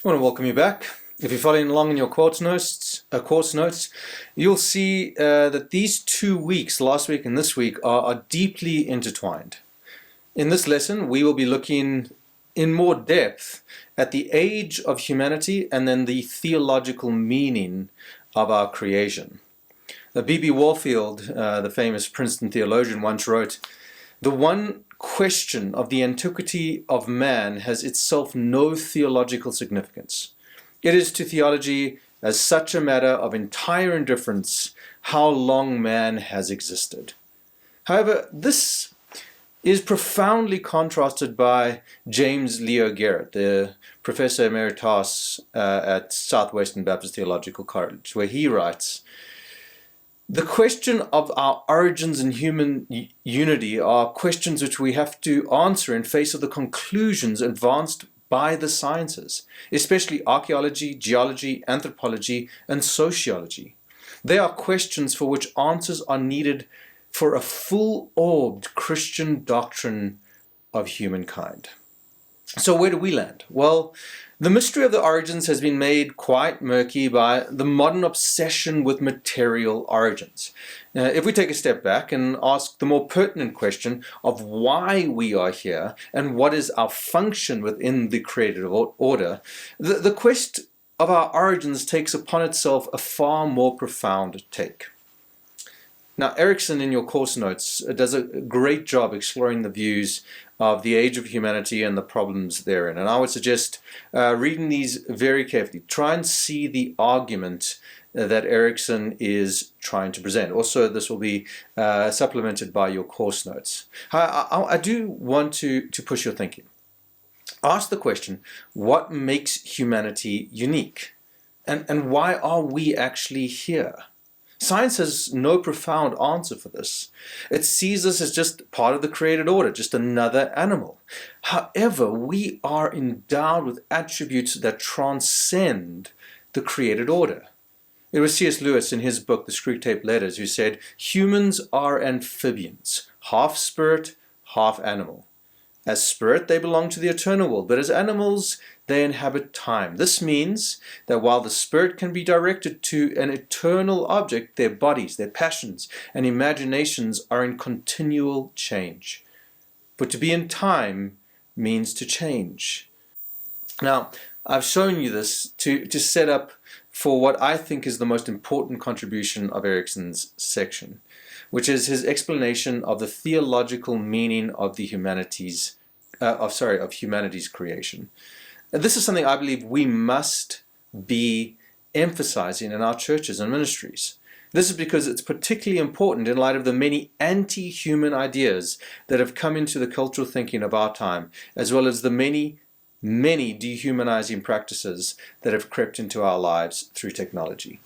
I want to welcome you back. If you're following along in your course notes, you'll see that these 2 weeks, last week and this week, are deeply intertwined. In this lesson, we will be looking in more depth at the age of humanity and then the theological meaning of our creation. B.B. Warfield, the famous Princeton theologian, once wrote, "The one question of the antiquity of man has itself no theological significance. It is to theology as such a matter of entire indifference how long man has existed." However, this is profoundly contrasted by James Leo Garrett, the professor emeritus at Southwestern Baptist Theological College, where he writes, "The question of our origins and human unity are questions which we have to answer in face of the conclusions advanced by the sciences, especially archaeology, geology, anthropology, and sociology. They are questions for which answers are needed for a full-orbed Christian doctrine of humankind." So where do we land? Well, the mystery of the origins has been made quite murky by the modern obsession with material origins. If we take a step back and ask the more pertinent question of why we are here and what is our function within the created order, the quest of our origins takes upon itself a far more profound take. Now, Erickson, in your course notes, does a great job exploring the views of the age of humanity and the problems therein. And I would suggest reading these very carefully. Try and see the argument that Erickson is trying to present. Also, this will be supplemented by your course notes. I do want to push your thinking. Ask the question, what makes humanity unique? And why are we actually here? Science has no profound answer for this. It sees us as just part of the created order, just another animal. However, we are endowed with attributes that transcend the created order. It was C.S. Lewis in his book, The Screwtape Letters, who said, "Humans are amphibians, half spirit, half animal. As spirit, they belong to the eternal world, but as animals, they inhabit time. This means that while the spirit can be directed to an eternal object, their bodies, their passions, and imaginations are in continual change. But to be in time means to change." Now, I've shown you this to set up for what I think is the most important contribution of Erickson's section, which is his explanation of the theological meaning of the humanity's creation. And this is something I believe we must be emphasizing in our churches and ministries. This is because it's particularly important in light of the many anti-human ideas that have come into the cultural thinking of our time, as well as the many dehumanizing practices that have crept into our lives through technology.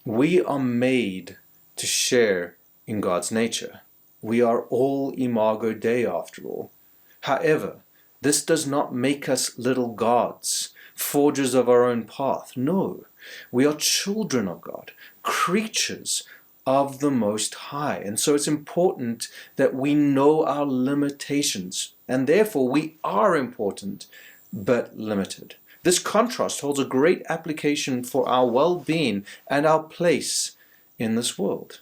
We are made to share in God's nature. We are all imago Dei after all. However, this does not make us little gods, forgers of our own path. No, we are children of God, creatures of the Most High. And so it's important that we know our limitations, and therefore we are important but limited. This contrast holds a great application for our well-being and our place in this world.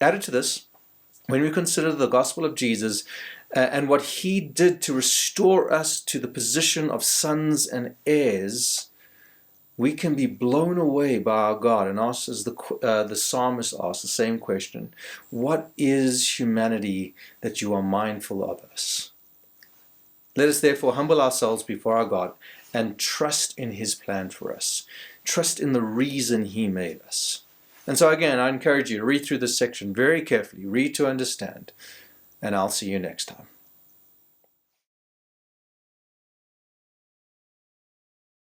Added to this, when we consider the gospel of Jesus and what he did to restore us to the position of sons and heirs, we can be blown away by our God and ask, as the psalmist asked, the same question: what is humanity that you are mindful of us? Let us therefore humble ourselves before our God and trust in his plan for us. Trust in the reason he made us. And so again, I encourage you to read through this section very carefully, read to understand, and I'll see you next time.